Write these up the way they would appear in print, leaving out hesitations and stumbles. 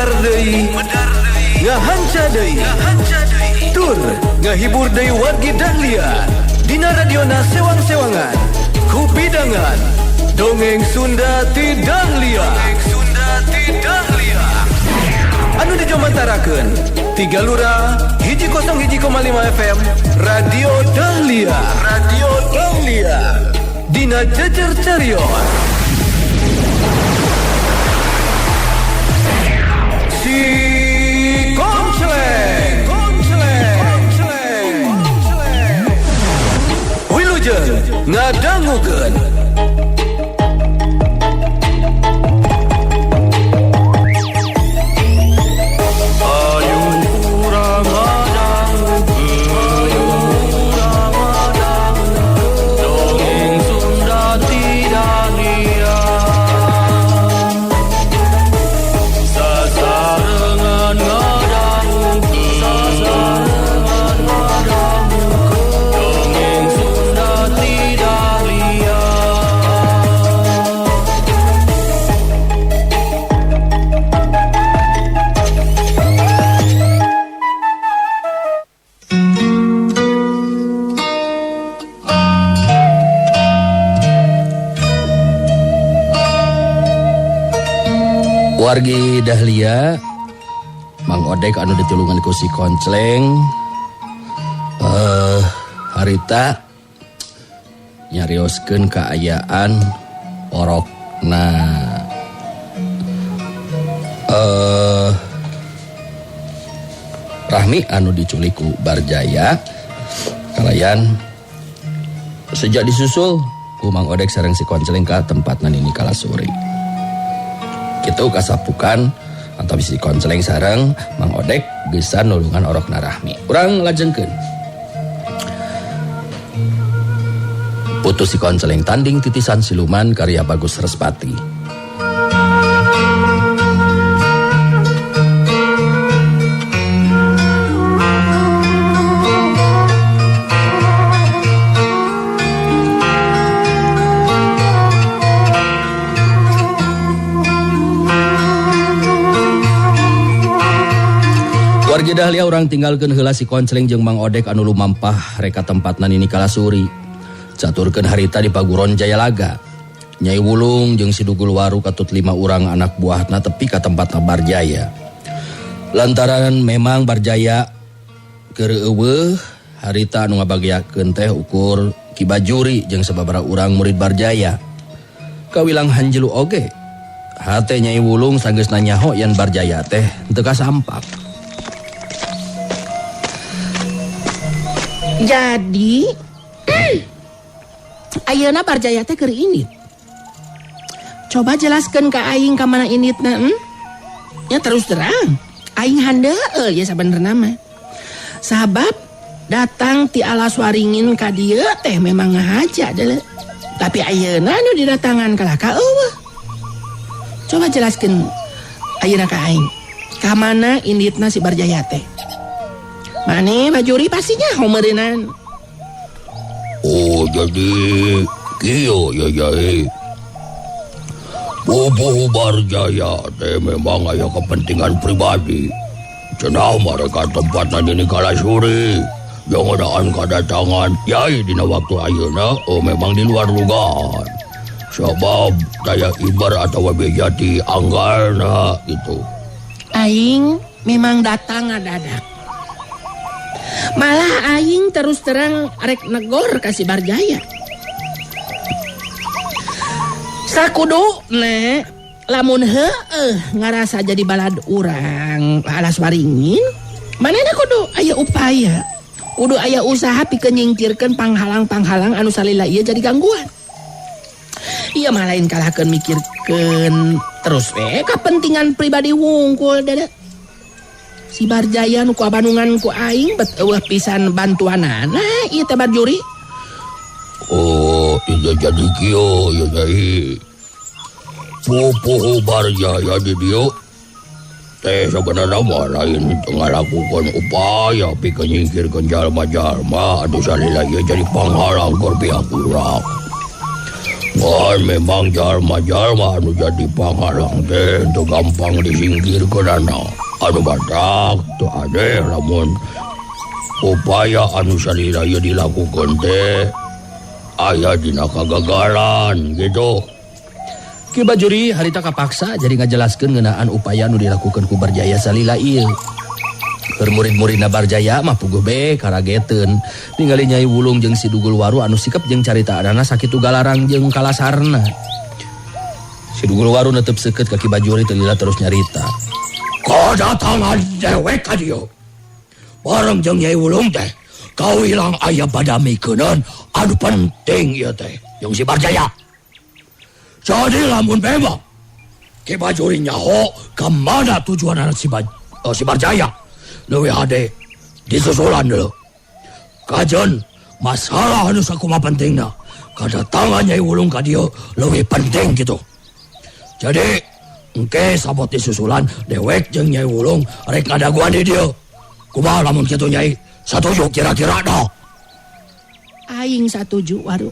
medar deui, ngahanca deui, tur ngahibur deui wargi Dahlia dina radiona sewang-sewangan ku pidangan Dongeng Sunda ti Dahlia. Anu dijomantarakeun tiga lura 101,5 FM Radio Dahlia. Dina jejer carios si Konceleng Wilujeng ngadangukeun. Wargi Dahlia, Mang Odek anu ditulungan ku si Konceleng, harita nyarioskeun kaayaan orokna. Rahmi anu diculik ku Barjaya, kalayan sejak disusul ku Mang Odek sareng si Konceleng ka tempatna nini kala sore. Kitu kasapukan atau si Konceleng sareng Mang Odek geus nulungan orokna Rahmi. Urang lajengkeun. Putus si Konceleng tanding titisan siluman karya Bagus Respati. Wargi Dahlia orang tinggalkeun heula si Konceleng jeung Mang Odek anu lumampah reka tempatna nini kala suri. Caturkeun harita di Paguron Jayalaga. Nyai Wulung jeung si Dugul Waru katut 5 urang anak buahna tepi ka tempatna Barjaya. Lantaran memang Barjaya keur eueuh, harita anu ngabagiakeun teh ukur Ki Bajuri jeung sababaraha urang murid Barjaya. Kawilang hanjelu oge. Hate Nyai Wulung sanggeusna nyaho yen Barjaya teh teu kasampak. Jadi ayeuna Barjaya teh keur indit. Coba jelaskeun ka aing ka mana inditna, Ya terus terang, aing handeueul ya sabenerna mah. Sabab datang ti alas waringin ka dieu teh memang ngahaja deuleu. Tapi ayeuna anu didatangan ka laka eueuh. Coba jelaskeun ayeuna ka aing, ka mana inditna si Barjaya teh. Mane Bajuri pastinya homeureunana. Oh, jadi kieu ya Jai. Bubuh Barjaya teh memang aya kepentingan pribadi. Cenah mereka tempatna dini kala sore. Yang adaan kedatangan Yai dina waktu ayeuna memang di luar dugaan. Sebab daya ibar atau bejati anggarna gitu. Aing memang datang ngadadak. Malah aing terus terang rek negor ka si Barjaya. Sakudu ne lamun ngarasa jadi balad urang alas waringin, manehna kudu aya upaya. Kudu aya usaha pikeun nyingkirkeun panghalang-panghalang anu salila ieu jadi gangguan. Ieu mah lain kalahkeun mikirkeun terus we kapentingan pribadi wungkul dada. Si Barjaya nu ku abanungan ku aing bet eueuh pisan bantuanana ieu teh Bajuri. Oh, itu jadi kieu ya Jai. Pupuh Barjaya di dieu teh sebenarnya mah lain ngalakukeun upaya pikeun nyingkirkeun jalma-jalma anu salila ieu jadi panghalang keur pihak urang. Wah, memang jalma-jalma anu jadi panghalang teh teu gampang disingkirkeun anu badak teu ade lamun upaya anu salira ieu dilakukeun teh aya dina kagagalan gitu. Ki Bajuri harita kapaksa jadi ngajelaskeun ngeunaan upaya anu dilakukeun ku Barjaya salila ieu. Keur murid-muridna Barjaya mah puguh be karageteun ningali Nyai Wulung jeung si Dugul Waru anu sikep jeung caritaanana sakitu galarang jeung kalasarna. Si Dugul Waru netep seukeut ka Ki Bajuri teu lila terus nyarita. Kedatangan dewek ka dieu. Bareng jeung Nyai Wulung teh kawilang aya badamikeun anu penting ieu teh jeung si Barjaya. Jadi lamun bema Ki Bajuri nyaho ka mana tujuan si Barjaya. Leuwih hade disusulan dulu. Kajen masalah anu sakumaha pentingna kedatangan Nyai Wulung ka dieu leuwih penting gitu. Jadi engke sabot disusulan dewek jeung Nyai Wulung rek ngadaguan di dieu. Kumaha lamun kitu Nyai? Satuju kira-kira dah. Aing satuju Waru.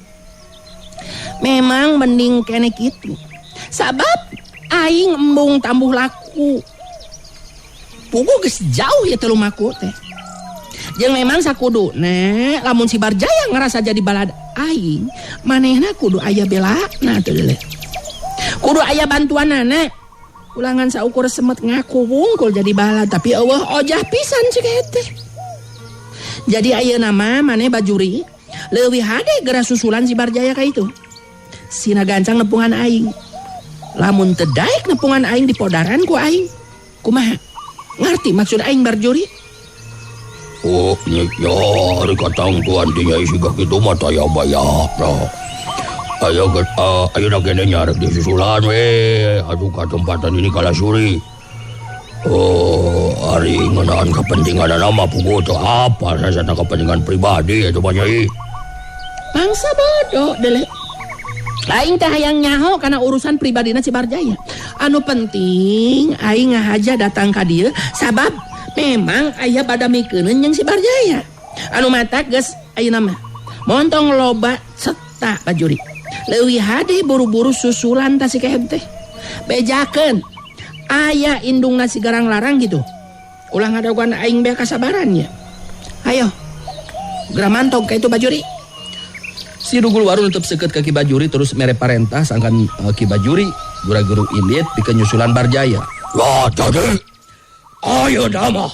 Memang mending kene kitu. Sabab aing embung tambuh laku. Puguh geus jauh ya teu lumaku teh. Jeung memang sakuduna lamun si Barjaya ngerasa jadi balad aing, manehna kudu aya belana teu deuleu. Kudu aya bantuanana. Ulangan saukur semet ngaku wungkul jadi balad tapi eueuh ojah pisan cik teh. Jadi ayeuna mah maneh Bajuri leuwih hade geura susulan si Barjaya ka itu. Sina gancang nepungan aing. Lamun teu daek nepungan aing di podaran ku aing. Kumaha? Ngerti maksud aing Bajuri? Oh, nya ari katangtuan di Nyai siga kitu mah taya bayak nah. Ayeuna kene nyarek disusulan we atuh ka tempatan ini Kalasuri. Oh, ari ngeunaan kepentinganna mah puguh teu apa sasana kepentingan pribadi atuh mah Nyai. Mangsa bodoh deuleu. Aing teh hayang nyaho kana urusan pribadina si Barjaya. Anu penting aing ngahaja datang ka dieu sabab memang aya badamikeun jeung si Barjaya. Anu mata geus ayeuna mah montong loba seta Bajuri. Leuwih hade buru-buru susulan ta si kehem teh. Bejakeun aya indungna si garang larang gitu. Ulah ngadaguan aing bea kasabaran ya. Ayo. Geura mantong ka itu Bajuri. Si Dugul Waru netep seukeut ka Ki Bajuri terus mere parentah sangkan Ki Bajuri guru-guru indit pikeun nyusulan Barjaya. Lah jadi ayeuna mah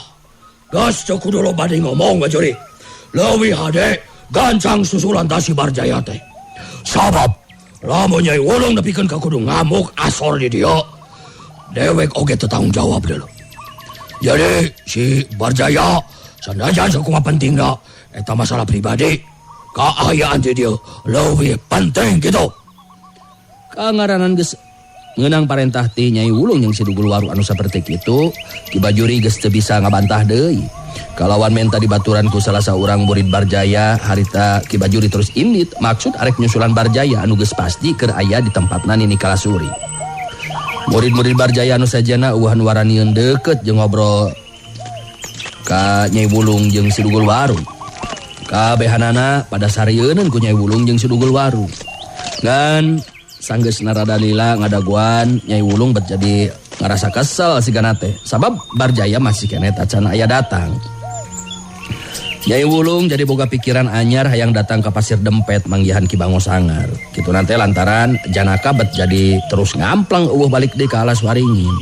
gas teu kudu loba di ngomong Bajuri. Leuwih hade gancang susulan ta si Barjaya teh. Sabab lamun Nyai Wulung nepikeun ka kudu ngamuk asor di dieu. Dewek oge teu tanggung jawab deuleu. Jadi si Barjaya sanajan sakumaha pentingna eta masalah pribadi kaayaan di dieu leuwih penting gitu. Kangaranan geus ngeunang parentah ti Nyai Wulung jeung si Dugul Waru anu saperti kitu, Ki Bajuri geus teu bisa ngabantah deui. Kalawan menta dibaturan ku salah saurang murid Barjaya, harita Ki Bajuri terus indit maksud arek nyusulan Barjaya anu geus pasti keur aya di tempatna nini Kalasuri. Murid-murid Barjaya anu sajana eueuhan waranieun deukeut jeung ngobrol ka Nyai Wulung jeung si Dugul Waru. Kabehanana pada sarieun ku Nyai Wulung jeung si Dugul Waru. Dan sanggeus narada lila ngadaguan Nyai Wulung bet jadi ngarasa kesel sigana teh sabab Barjaya masih kene tacan aya datang. Nyai Wulung jadi boga pikiran anyar hayang datang ke Pasir Dempet manggihan Ki Bango Sangar. Kitu nanti lantaran Janaka bet jadi terus ngamplang eueuh balik deui ka alas waringin.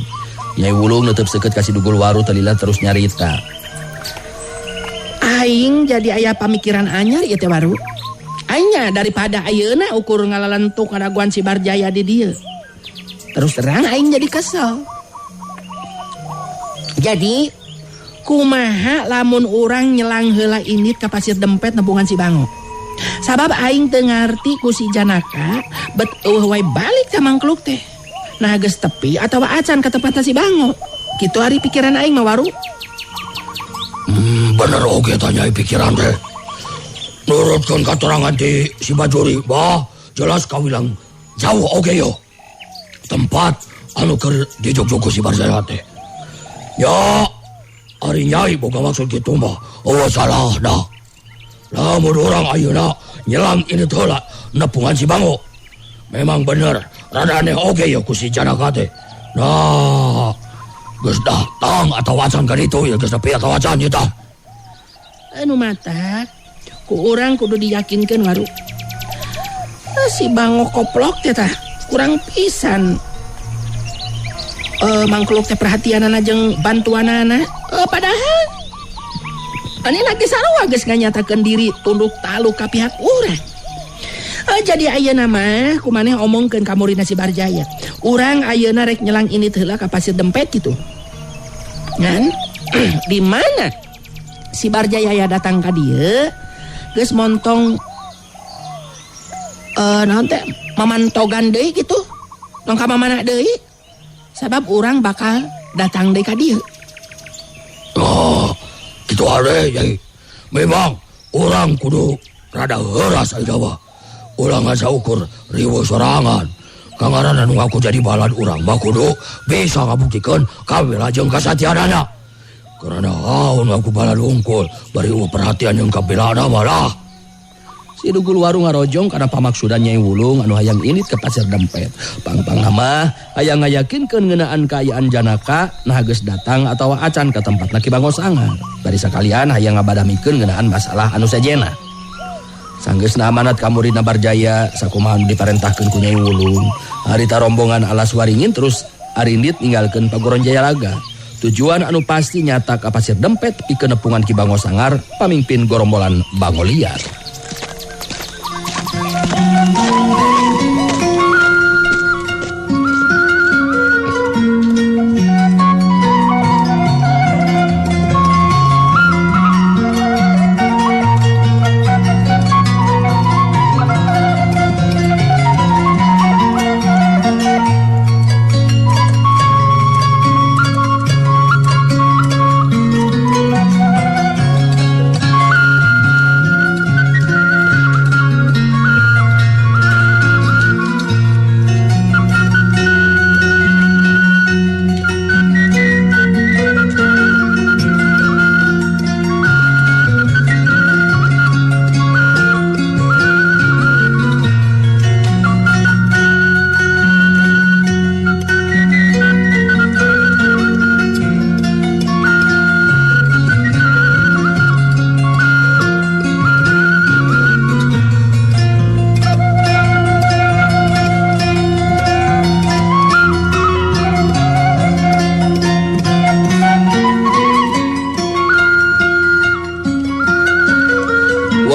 Nyai Wulung neuteuk seukeut ka si Dugul Waru teu lila terus nyarita. Aing jadi aya pamikiran anyar ieu teh Waru. Aingnya daripada ayeuna ukur ngalalentuk ngadaguan si Barjaya di dieu. Terus terang aing jadi kesel. Jadi kumaha lamun urang nyelang heula indit ka Pasir Dempet nepungan si Bango. Sabab aing teu ngarti ku si Janaka bet eueuh wae balik ka mangkluk teh. Nah geus tepi atawa acan ka tempatna si Bango. Kitu ari pikiran aing mah Waru. Bener oge tanya pikiran teh. Nurutkeun katerangan ti si Bajuri, bah jelas kawilang jauh oge yo. Tempat anu keur dijog-jog ku si Barjaya teh. Ya, ari Nyai boga maksud kitu mah, eueuh salah dah. Lamun urang ayeuna nyelang ini heula nepungan si Bango. memang bener radane oge ya ku si Janaka teh. Nah, geus datang atau acan kan itu ya geus nepi atau acan ieu tah. Anu mata ku urang kudu diyakinkeun waru. Si Bango Koplok teh tah kurang pisan. Mangkluk teh perhatianana jeung bantuanana. Padahal ani lagi sarua geus nganyatakeun diri tunduk taluk ka pihak urang. Jadi ayeuna mah kumaneh omongkeun ka muridna si Barjaya. Urang ayeuna rek nyelang ini heula ka Pasir Dempet gitu. Ngan di mana si Barjaya ya datang ka dieu geus montong naon teh mamantogan deui gitu. Nong ka mamana deui. Sabab urang bakal datang deui ka dieu. Oh, gitu are Yai. Memang orang kudu rada heuras aja wah. Urang asa ukur riweuh sorangan. Kangaran anu ngaku jadi balad urang mah kudu bisa ngabuktikeun kawilajeng kasatianana. Karena haun ngaku balad unggul bari perhatian jeung kabelana malah. Si Dugul Waru ngarojong karena pamaksudan Nyai Wulung anu hayang init ke Pasir Dempet. Pang-pang mah hayang ngayakinkeun ngeunaan kaayaan Janaka nah geus datang atau acan ke tempatna Ki Bango Sangar. Bari sakalian hayang ngabadamikeun ngeunaan masalah anu sajena. Sanggeusna amanat ka muridna Barjaya sakumaha anu diparentahkeun ku Nyai Wulung. Harita rombongan alas waringin terus arindit ninggalkeun Paguron Jayalaga. Tujuan anu pasti nyata ka Pasir Dempet pikeun nepungan Ki Bango Sangar pamimpin gorombolan Bango Liar.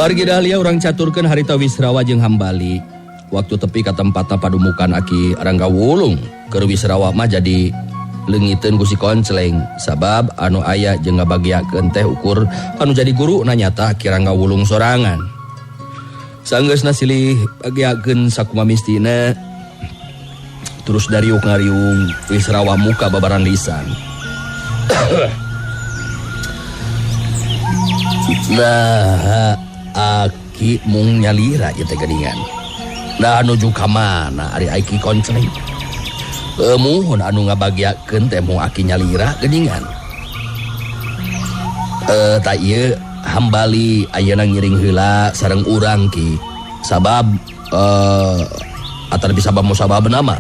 Wargi Dahlia orang caturkeun harita Wisrawa jeung Hambali. Waktu tepi ka tempatna padumukan Aki Rangga Wulung keur Wisrawa mah jadi leungiteun ku si Konceleng sabab anu aya jeung ngabagiakeun teh ukur anu jadi guru na nyata Ki Rangga Wulung sorangan. Sanggeusna silih bagiakeun sakumaha mistina terus dariuk ngariung Wisrawa muka babaran lisan. Nah, Aki mung nyalira ieu teh geuningan. Da nuju ka mana ari Aki Konceleng? Muhun anu ngabagiakeun teh mung Aki nyalira geuningan. Ta ieu Hambali ayeuna ngiring heula sareng urang Ki. Sabab atar bisa musababna mah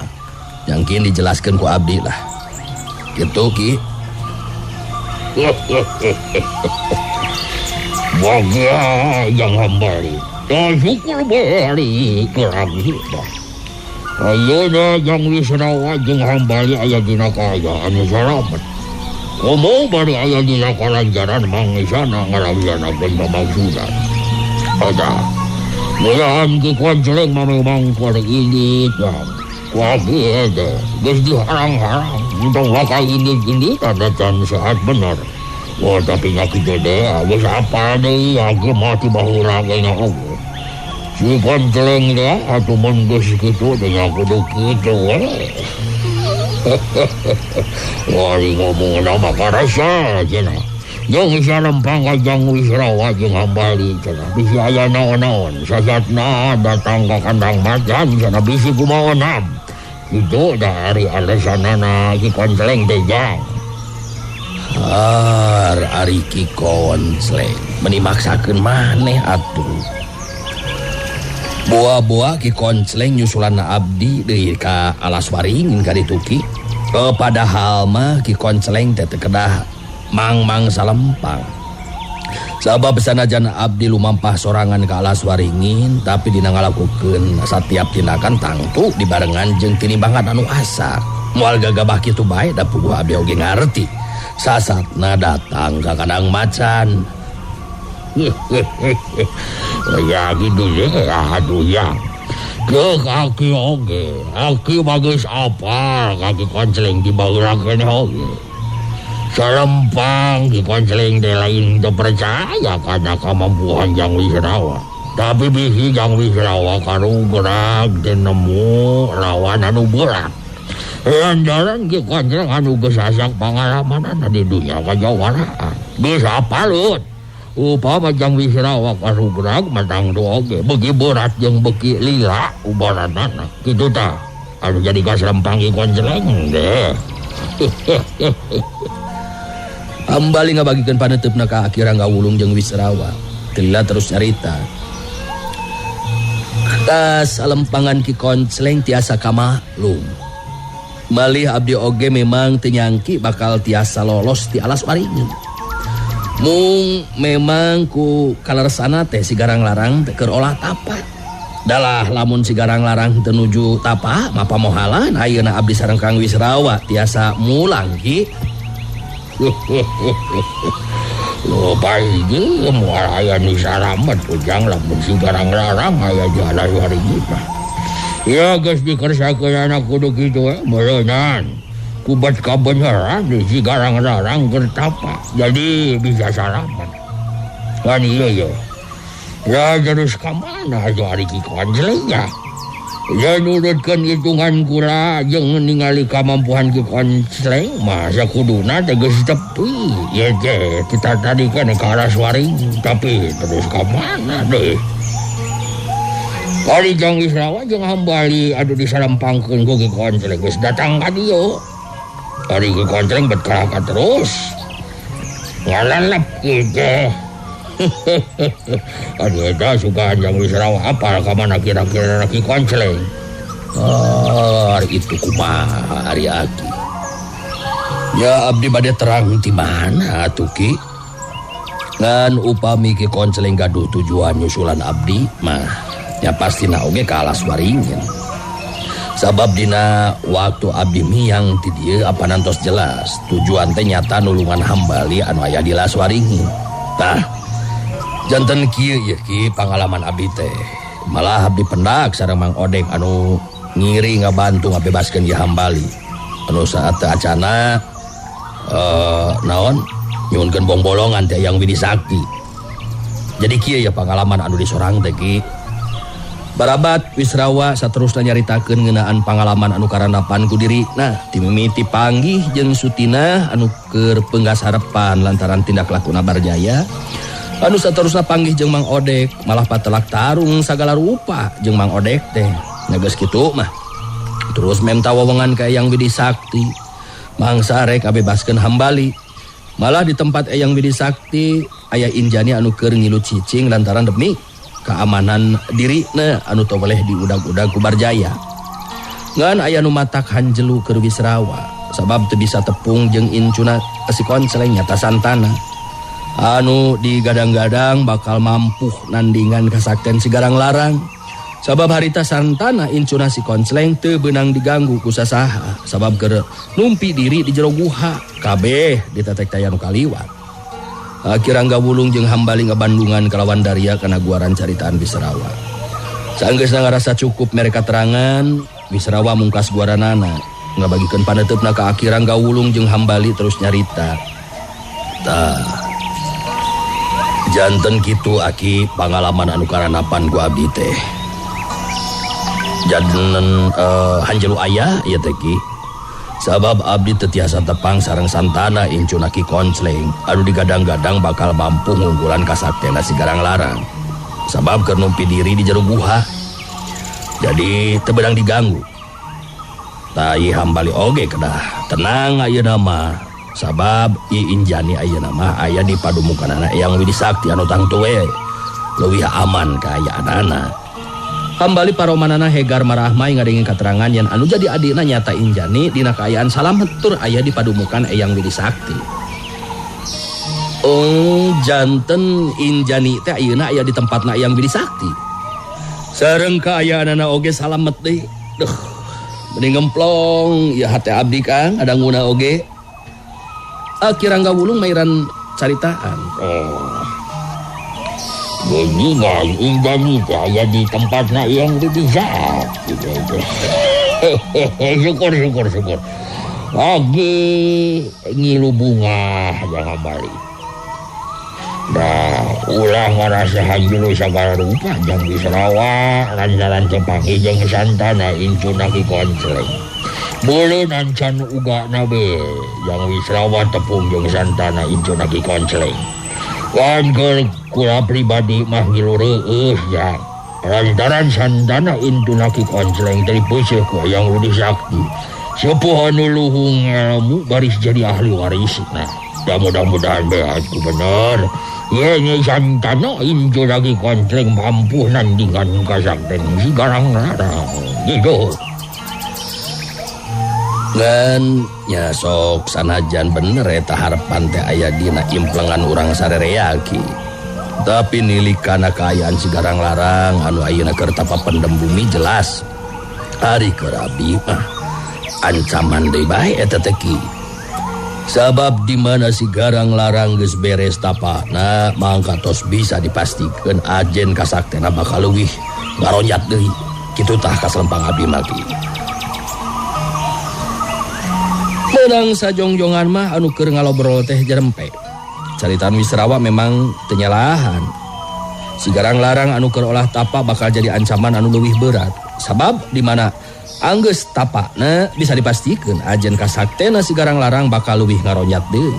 nyangkin dijelaskeun ku abdi lah. Kitu Ki. Wagah yang Hambali, dah syukur balik ke lagi dah. Ayeuna yang Wisrawa jeung Hambali aya dina kaayaan selamat. Ngomong bari aya dina kalanjaran mangisana ngarawianakeun pamaksudan. Ada, mulaan Ki Konceleng mah memang kudu ini dah. Kuabi ada, geus diharang-harang, untuk wakai ini ada can sehat benar. Wah tapi ngaki gede, abis apa deh, aku mati bahura kayaknya aku. Si Konceleng dia, atau menggus gitu dengan kudu gitu, wah ini ngomong nama karasa, cina. Yang bisa lempang kajang Wisrawa jeung Hambali, cina. Bisa aya naon-naon, sasatna datang ke kandang macan, cina. Bisa kumaha nam. Itu dari alasanana si Konceleng tejang. Ari Ki Konceleng meni maksakeun maneh atuh. Buah-buah Ki Koncleng nyusulan abdi deui ka alas waringin ka ditu Ki. Padahal mah Ki Koncleng teh kedah mang salempang. Sabab sanajan abdi lumampah sorangan ka alas waringin, tapi dina ngalakukeun satiap tindakan tangtu dibarengan jeung tinimbangan anu asa. Moal gagabah kitu bae da puguh abdi oge ngarti. Sasatna datang ka kadang macan. Ya gitu ya, aduh ya. Ke kaki oge, kaki bagus apa kaki Koncleng dibageurakeun oge. Salempang Ki Koncleng teh lain teu percaya kana kamampuan Jang Wisrawa. Tapi bisi Jang Wisrawa karugerak teu nemu lawan anu berat. Lantaran Ki Koncleng anu geus sasak pangalamanana di dunia kajawaraan. Geus apalut. Upama Jang Wisrawa karugerak matang tu oge beuki berat jeung beuki lila ubaranana. Kitu tah anu jadi kasalempang Ki Koncleng deh. Hambali ngabagikeun paneutupna ka Aki Ranggawulung jeung Wisrawa. Kelila terus nyarita. Kasalempangan Ki Koncleng tiasa kamaklum. Malih abdi oge memang teu nyangki bakal tiasa lolos ti alas waringin. Mung memang ku kaleresana teh si Garang Larang teh keur olah tapa. Dalah lamun si Garang Larang teu nuju tapa mapa mohalan ayeuna abdi sareng Kang Wisrawa tiasa mulang Ki. Lo baik ge moal aya nu saramet ujang lamun si Garang Larang aya di alas waringin mah. Ya geus dikersakeun anak kudu kitu meureunan. Kubat kabeneran di si Garang Larang keur tapa. Jadi bisa saramet. Kan ieu ya. Ya terus ka mana atuh ari Ki Koncleng ya? Ya nurutkeun hitungan kula jeung ningali kamampuan Ki Koncleng mah sakuduna teh geus tepi. Ya teh kita tadi kan ka alas waringin tapi terus ka mana deui? Kali Jang Wisrawa jeung Hambali adu disalempangkeun ku Ki Koncleng geus datang ka dieu. Kali Ki Koncleng bet kalahkan terus. Ngalalap kitu. Aduh eta sugaan Jang Wisrawa apal ka mana kira-kira Ki Koncleng. Itu kumaha ari Aki. Ya abdi bade terang ti mana atuh Ki. Ngan upami Ki Koncleng gaduh tujuan nyusulan abdi mah ya pastina oge ka alas waringin. Sabab dina waktu abdi miang ti dieu apanantos jelas tujuan teh nyata nulungan Hambali anu aya di alas waringin. Tah janten kieu ye Ki pangalaman abdi teh. Malah abdi pendak sareng Mang Odek anu ngiri ngabantu ngabebaskeun ieu Hambali. Anu saat teu acana naon nyuhunkeun bongbolongan teh yang Widi Sakti. Jadi kieu ya pangalaman anu disorang teh Ki. Barabat Wisrawa saterusna nyaritakeun ngeunaan pangalaman anu karandapan ku dirina ti mimiti panggih jeung Sutina anu keur peunggas harepan lantaran tindak lakuna Barjaya. Anu saterusna panggih jeung Mang Odek malah patelak tarung sagala rupa jeung Mang Odek teh. Nya geus kitu mah terus menta wewengan ka Eyang Widi Sakti mangsa rek abebaskeun Hambali. Malah di tempat Eyang Widi Sakti aya Injani anu keur ngilu cicing lantaran demi keamanan dirina anu teu boleh diudag-udag ku Barjaya. Ngan aya nu matak hanjelu keur Wisrawa sabab teu bisa tepung jeung incuna si Koncleng nyata santana. Anu digadang-gadang bakal mampu nandingan kasakten si Garang Larang. Sabab harita santana incuna si Koncleng teu beunang diganggu ku sasaha sabab keur numpi diri di jero guha kabeh ditetek taya nu kaliwat. Aki Ranggawulung jeung Hambali ngabandungan kalawan Daria kana guaran caritaan Wisrawa. Saenggeusna ngarasa cukup mereka terangan, Wisrawa mungkas guaranana ngabagikeun paneutupna ka Aki Ranggawulung jeung Hambali terus nyarita. Tah janten kitu Aki pangalaman anu karanapan ku abdi teh. Janten hanjelu aya ieu teh Ki. Sabab abdi teu tiasa tepang sareng santana incuna Ki Koncleng anu digadang-gadang bakal mampu ngunggulan kasaktena si Garang Larang. Sabab keur numpi diri di jero guha. Jadi teu beunang diganggu. Tah ieu Hambali oge kedah tenang ayeuna mah sabab ieu Injani ayeuna mah aya di padumukanana Eyang Widi Sakti anu tangtu we leuwih aman ka ayaanana. Kembali paromanana Hegar Marahmai ngadengin keterangan yang anu jadi adina nyata Injani dina kaayaan salamet tur aya di padumukan Eyang Widi Sakti. Janten Injani teh ayeuna aya di tempatna Eyang Widi Sakti. Sareng kaayaanana oge salamet deui. Duh, mending ngemplong ya hate abdi Kang ada nguna oge. Kirangga Wulung mairan caritaan. Jadi nggak Injani saya di tempatnya yang bisa. Syukur. Lagi ngilu bunga jangan balik. Nah, ulah ngarasahan dulu segala rupa jang Wisrawa lancaran Cepangi jang Santana incuna ki konsleng. Bulu nancan uga nabe jang Wisrawa tepung jang Santana incuna ki konsleng. Wan kula pribadi mah ngilu reueus ya. Lantaran Santana incuna ki konsleng dari peuseuh ku Eyang Widi Sakti. Sepuh anu luhung ilmu baris jadi ahli warisna. Ya mudah-mudahan beatku bener. Ya Nyai Santana injo lagi konsleng mampu nandingan kasakten si Garang Larang. Gitu. Dan ya sok sanajan bener eta harapan teh aya dina implengan urang sarereaki. Tapi nilikana kaayaan si Garang Larang anu ayeuna keur tapa pendem bumi jelas. Ari keur abdi mah ancaman deui bae eta teh ki. Sabab di mana si Garang Larang geus beres tapana mangka tos bisa dipastikeun ajen kasaktena bakal leuwih ngaronjat deui. Kitu tah kaselempang abdi mah ki. Menang sajongjongan mah anu keur ngalobrol teh jerempe. Caritaan Wisrawa memang teu nyalahan. Si Garang Larang anu keur olah tapa bakal jadi ancaman anu leuwih berat. Sabab di mana anggeus tapana bisa dipastikeun ajen kasaktena si Garang Larang bakal leuwih ngaronyat deui.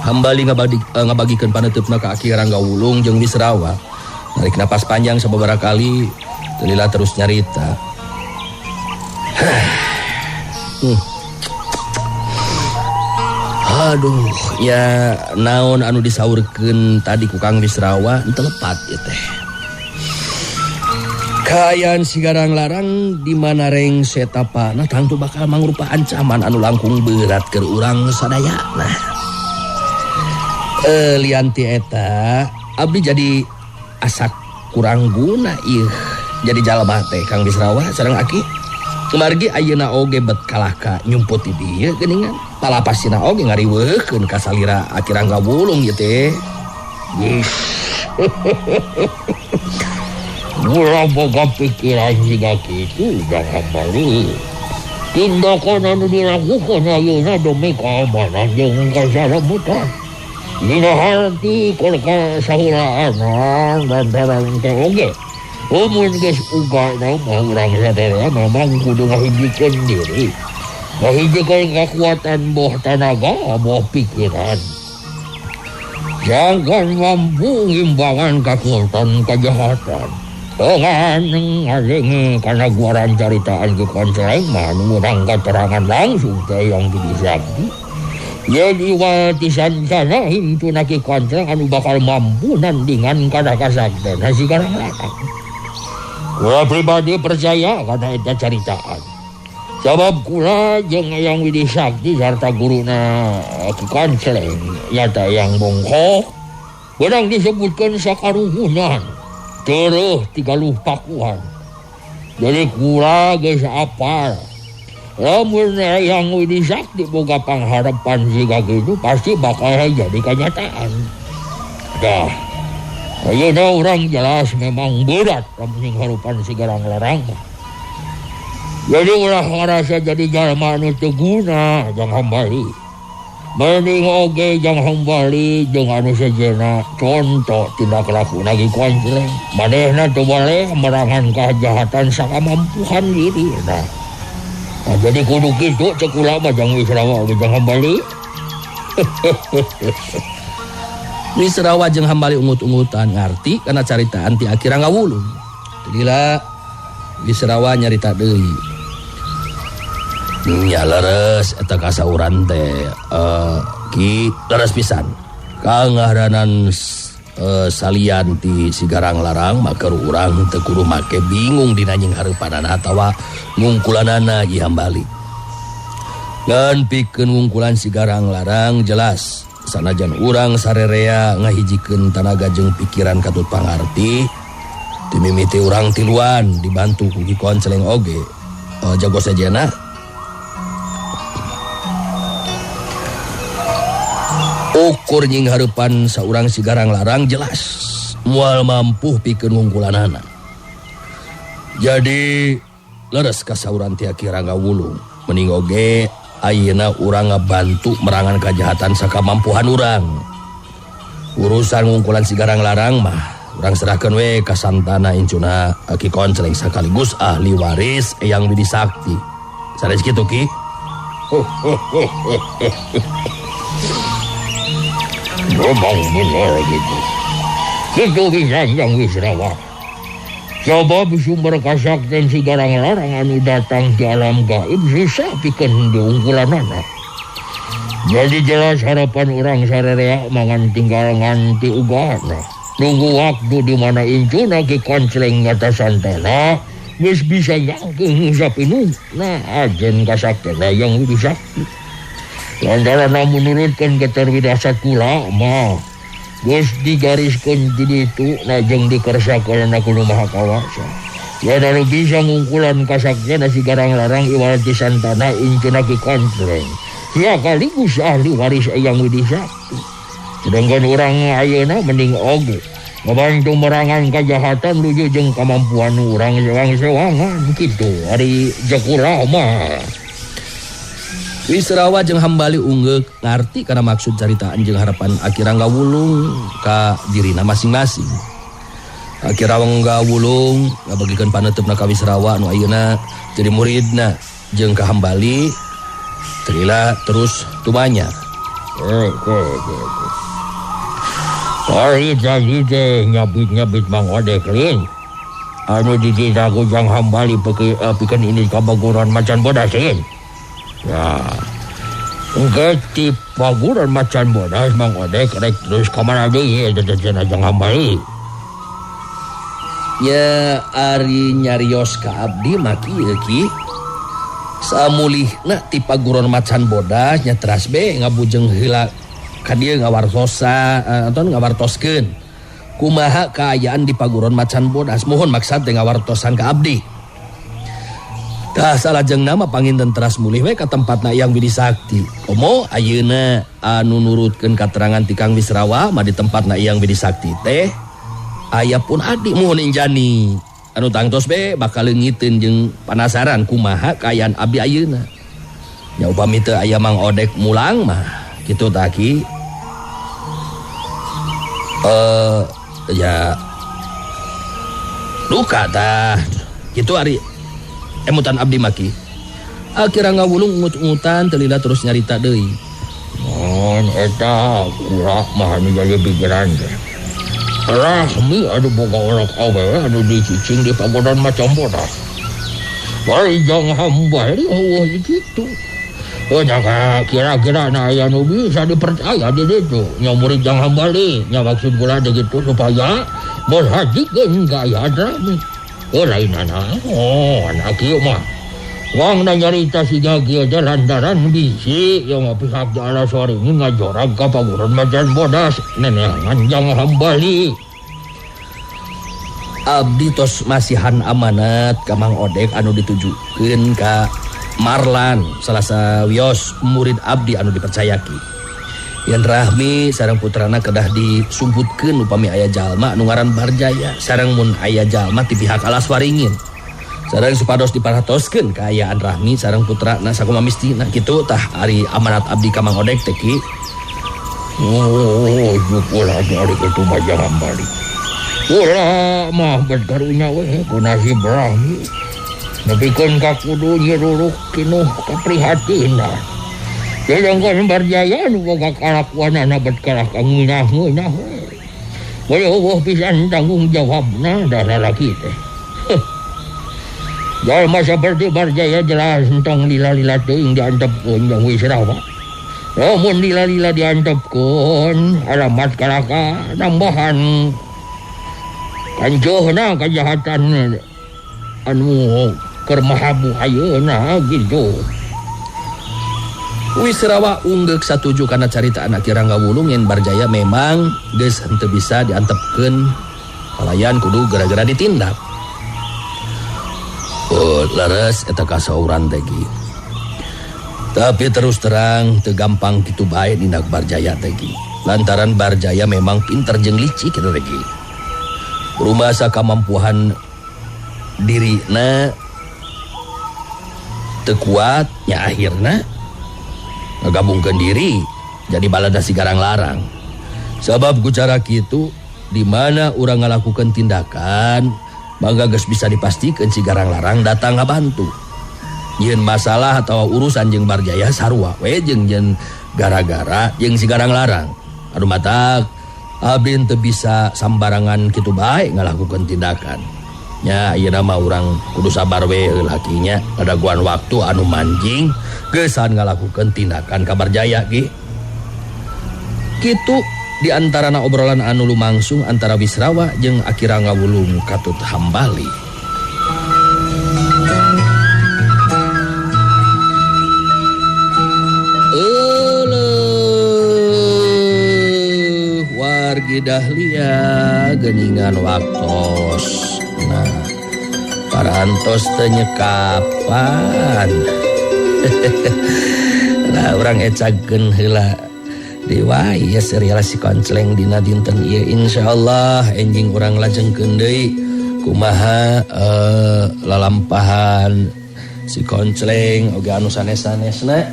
Hambali ngabagikeun paneutupna ka Aki Rangga Wulung jeung Wisrawa. Narik napas panjang sababaraha kali teu lila terus nyarita. Aduh, ya naon anu disaurkeun tadi ku Kang Wisrawa teu lepat ieu teh. Kaayaan si Garang Larang di mana reng setapana tangtu bakal mangrupa ancaman anu langkung berat keur urang sadayana. Lianti eta abdi jadi asak kurang guna ieu jadi jalma teh Kang Wisrawa sareng Aki. Kemargi ayeuna oge bet kalahka nyumput di dieu geuningan. Palapasina oge ngariweukeun ka salira Aki Rangga Wulung ieu teh. Mula boga pikiran juga gitu jangan balik. Tindakan anu dilakukan ayeuna demi keamanan jeung kasalametan. Dina hati keur kasahiraanan dan terang oge. Umun geus uga mah urang sadaya memang kudu ngahijikeun diri. Ngahijikeun kekuatan boh tenaga, boh pikiran. Jangan mampu ngimbangan kekuatan kejahatan. Dengan ngalengi karena guaran caritaan ke konsleng mah ngurang keterangan langsung teh yang Sakti. Jadi wati Santana hintuna ki konsleng anu bakal mampu nandingan kana kasakten si Garang Larang. Kula pribadi percaya karena eta caritaan. Sabab kula jeung Eyang Widi Sakti sarta guruna ki konsleng nyata yang bongkok beurang disebutkeun sakaruhunan. Terus 30 pakuan. Jadi kula geus apal. Lamun Eyang Widi Sakti boga pangharapan siga kitu pasti bakal jadi kenyataan. Dah. Ayeuna urang jelas memang berat lamun harupan si Garang Larang. Jadi ulah ngarasa jadi jalma anu teu guna jang hambali. Mending oge jang hambali jeung anu sejenna contoh tindak lakuna ki konsleng. Manehna teu boleh merangan kejahatan sakamampuhan diri. Nah, jadi kudu kitu ceuk kula mah jang Wisrawa oge jang hambali. Wisrawa jeung hambali ungut-ungutan ngarti kana caritaan ti Aki Rangga Wulung. Tadila Wisrawa nyarita deui. Ya leres eta kasauran teh Ki leres pisan. Kangaharanan salian ti sigarang larang maka urang teu kudu make bingung dina nying hareupanana atawa ngungkulanana ieu hambali. Ngan pikeun ngungkulan sigarang larang jelas sanajan urang sarerea ngahijikeun tanaga jeung pikiran katut pangarti ti mimiti urang tiluan dibantu ku Ki Konceleng oge jago sajena. Ukur nying hareupan saurang sigarang larang jelas moal mampu pikeun ngungkulanana. Jadi leres ka sauran ti Ki Rangga Wulung mending oge ayeuna urang ngabantu merangan kajahatan sakamampuhan urang. Urusan ngungkulan sigarang larang mah urang serahkeun we ka santana incuna Ki Konceleng sakaligus ahli waris Eyang Widi Sakti. Sanes kitu Ki? Memang benar gitu. Itu bisa yang Wisrawa. Coba sumber kasakten sigarang larang anu datang di alam gaib susah pikeun diungkulanana. Jadi jelas harapan urang sarerea mangan tinggal nganti ugana. Nunggu waktu di mana incuna Ki Konceleng ngata santana geus bisa nyangkeung sapinu. Nah, ajen kasaktena yang Widi Sakti. Lantaran menurutkan keterwidasat kula mah geus digariskeun di ditu najeng dikersakeun aku nu maha kawasa. Ya anu bisa ngungkulan kasaktena sigarang larang iwal ti santana incuna Ki Konceleng. Ya kaligus ahli waris Eyang Widi Sakti. Sedangkan urang ayeuna mending oge ngabantu merangan kajahatan nuju jeung kamampuan urang sewang-sewangan kitu ari jakula mah. Wisrawa jeung hambali ungeuk ngarti kana maksud caritaan jeung harapan Ki Rangga Wulung ka dirina masing-masing. Ki Rangga Wulung ngabagikeun paneutupna ka Wisrawa anu ayeuna jadi muridna jeung ka hambali trila terus tumanya. Ari tadi teh nyabit-nyabit Mang Odek lin. Anu diditaku jang hambali pikeun ini kabaguran macan bodas lin. Ya, engke paguran macan bodas Mang Odek rek terus kamana deui jajan ajang hambali. Ya ari nyarios ka abdi maki ieu Ki. Samulihna ti paguron macan bodas nya teras be ngabujeng heula ka dieu ngawartosa atau ngawartoskeun kumaha kaayaan di paguron macan bodas. Mohon maksad teh ngawartosan ka abdi. Tah salajeng nama panginten teras mulih we ka tempatna Eyang Widi Sakti. Komo ayeuna anu nurutkeun katerangan ti Kang Wisrawa mah di tempatna Eyang Widi Sakti teh aya pun adi mohon injani anu tangtos be bakal leungiteun jeung panasaran kumaha kaayaan abdi ayeuna. Nya upami teu aya Mang Odek mulang mah kitu tah Ki. Ya luka tah kitu ari emutan abdi maki. Ki Rangga Wulung ungut-ungutan telila terus nyarita deui. Mon eta kura mah anu jadi pikiran teh. Rahmi anu boga olok awewe anu dicicing di pagodan macan bodas. Bari jang hambali eueuh kitu. Nya kira-kira na aya nu bisa dipercaya di ditu. Nya murid jang hambali, nya maksud kula de kitu supaya berhajikeun ka aya Rahmi. Lainana, anak ieu mah wang na nyarita si Gagi aja lantaran bisi yang pihak jala sore ini ngajorag ka paguron macan bodas neneangan jang hambali. Abdi tos masihan amanat ka Mang Odek anu ditujukeun ka Marlan salah sawios murid abdi anu dipercayaki. Yan Rahmi sareng putrana kedah disumputkeun upami aya jalma anu ngaran Barjaya sareng mun aya jalma ti pihak alas waringin sareng supados diparatoskeun kaayaan Rahmi sareng putrana sakumaha mistina kitu tah ari amanat abdi ka Mang Odek teh Ki. Ulah dari kitu mah hambali. Ulah mah berkarunya we ku nasib Rahmi. Nepikeun ka kudu nyiruruk kinuh kaprihatinan. Sedangkan Barjaya nu boga kalakuanana bet kalah kang ngeunah-ngeunah we. Bae eueuh pisan tanggung jawabna da lalaki teh. Jalma seperti Barjaya jelas entong lila-lila teuing diantepkeun jeung Wisrawa. Namun lila-lila diantepkeun alamat kalaka nambahan kanjohna kajahatan anu keur mahabu ayeuna gitu. Wisrawa unggek satuju kana carita anak Kirangga Wulung yen Barjaya memang geus henteu bisa diantepkeun halayan kudu gara-gara ditindak. Leres eta kasauran teh. Tapi terus terang teu gampang kitu bae nindak Barjaya teh. Lantaran Barjaya memang pinter jeung licik kitu teh. Rumasa kamampuan dirina teu kuat nya akhirna ngagabungkeun diri jadi balada si Garang Larang. Sabab ku cara kitu di mana urang ngalakukeun tindakan mangga geus bisa dipastikeun si Garang Larang datang ngabantu. Yeun masalah atau urusan jeung Barjaya sarua we jeung gara-gara jeung si Garang Larang. Aduh matak abdi teu bisa sambarangan kitu bae ngalakukeun tindakan. Nya ayeuna mah urang kudu sabar we lakinya ngadaguan waktu anu manjing geusan ngalakukeun tindakan ka Barjaya ge. Kitu di antarana obrolan anu lumangsung antara Wisrawa jeung Aki Rangga Wulung Katut Hambali. Wargi Dahlia geuningan waktos. Nah, parantos teu nyekapan. Nah, urang ecakeun heula deui ya serial si Koncleng dina dinten ieu insyaallah enjing urang lajengkeun deui kumaha lalampahan si Koncleng oge anu sanes-sanesna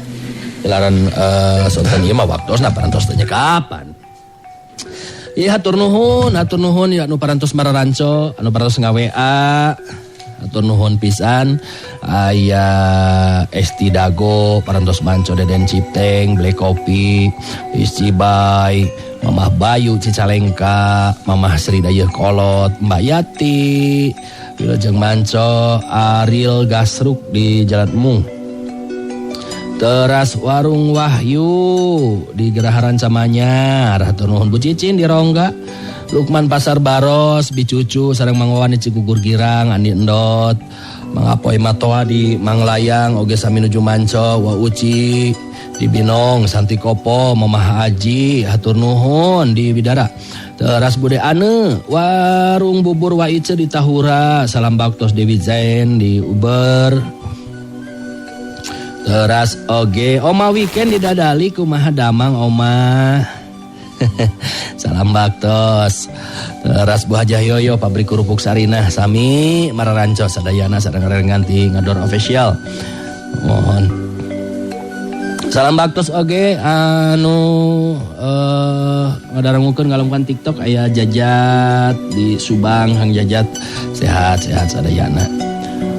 jalaran sonten ieu mah waktosna parantos teu nyekapan. Iya hatur nuhun ya anu parantos mararanco, anu parantos ngawea, hatur nuhun pisan. Aya Esti Dago, parantos manco Deden Cipteng, Black Kopi, Iscibay, Mamah Bayu Cicalengka, Mamah Sri Dayeuh Kolot, Mbak Yati, Wilujeng manco Ariel Gasruk di Jalan Mung. Teras Warung Wahyu di Geraha Rancamanyar, hatur nuhun Bu Cicin di Rongga, Lukman Pasar Baros, Bicucu sareng Mang Wawan di Cigugur Girang, Andi Endot, Mang Apoy Matoa di Manglayang, oge sami nuju manco, Wa Uci di Binong, Santi Kopo, Mamah Haji, hatur nuhun di Bidara. Teras Bude Ane, Warung Bubur Waice di Tahura, salam baktos Dewi Zain di Uber. Teras oge Oma Weekend di Dadali kumaha damang Oma. Salam baktos. Teras Bu Hajah Yoyo pabrik kerupuk Sarinah sami mararanco sadayana sareng nganti ngador official. Mohon. Salam baktos oge anu ngadarengkeun ngalungkan TikTok aya Jajat di Subang, Hang Jajat sehat-sehat sadayana.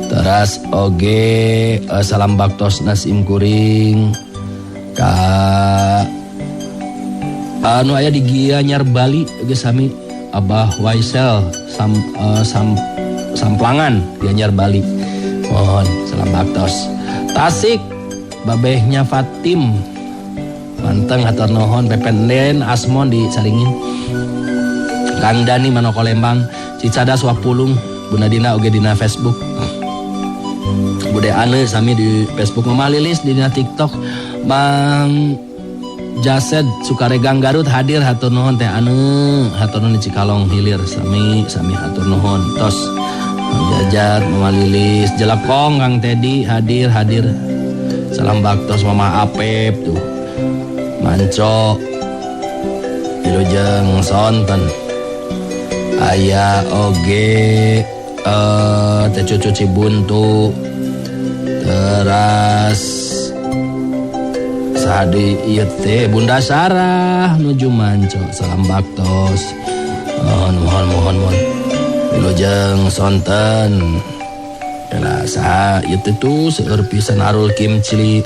Teras oge salam baktos Nasim Kuring ka anu aya di Gianyar Bali oge sami Abah Waisel Samplangan Gianyar Bali. Mohon salam baktos. Tasik babehnya Fatim manteng hatur nuhun Pependen Asmon di Saringin. Kang Dani Manoko Lembang Cicadas Wapulung Bunda Dina oge dina Facebook. Bude Ane sami di Facebook, Mama Lilis di TikTok, Bang Jased Sukaregang Garut hadir hatur nuhun Teh Ane, hatur nuhun di Cikalong Hilir sami hatur nuhun. Tos Bang Jajat, Mama Lilis, Jelekong Kang Tedi hadir. Salam baktos Mama Apep tuh. Manco Wilujeng sonten. Aya oge Teh Cucu Cibuntu. Teras sadi ieu teh Bunda Sarah nuju manco salam baktos. Mohon wilujeng sonten.Ela saha ieu teh tuh seueur pisan Arul Kimci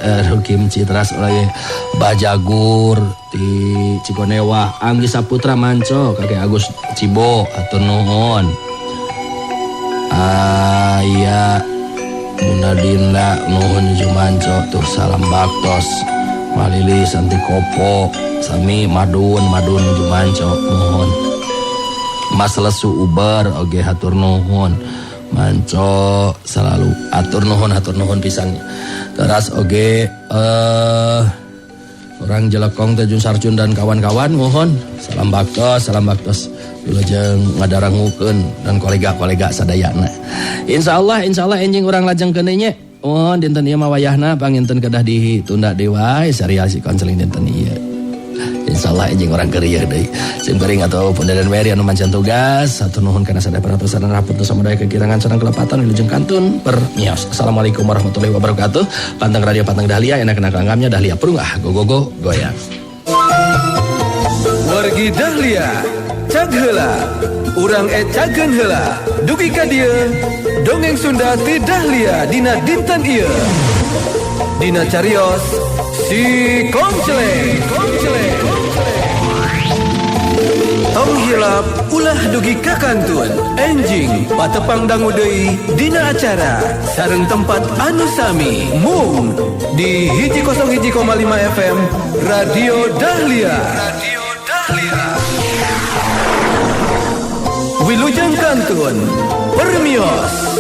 teras oleh Bajagur di Cikonewah, Anggi Saputra manco Kakek Agus Cibo atur nuhun. Aya Bunda Dinda nuhun jumanco tuh salam baktos. Malilis anti kopo sami madun jumanco mohon. Mas lesu ubar oge hatur nuhun. Manco selalu hatur nuhun pisan. Teras oge orang Jelekong Teh Jun Sarjun dan kawan-kawan mohon salam baktos wilujeng ngadarangukeun dan kolega-kolega sadayana. Insyaallah enjing urang lajengkeun nya. Oh dinten ieu mah wayahna panginten kedah ditunda deui wae sarial si konseling dinten ieu. Insyaallah enjing urang keur ieu deui. Simpering atau Pundadan Meri anu mancan tugas satur nuhun kana sadaya peratusan rapunten samudaya kekirangan sareng kelepatan wilujeng kantun permios. Assalamualaikum warahmatullahi wabarakatuh. Panteng radio Panteng Dahlia enak-enak langgamnya Dahlia Prunggah go goyang. Wargi Dahlia cag heula urang cageun heula dugi ka dieu dongeng Sunda ti Dahlia dina dinten ieu dina carios si Konceleng tong hilap ulah dugi ka kantun enjing patepang dangu deui dina acara sareng tempat anu sami mung di 101,5 FM Radio Dahlia. Wilujeng kantun permios.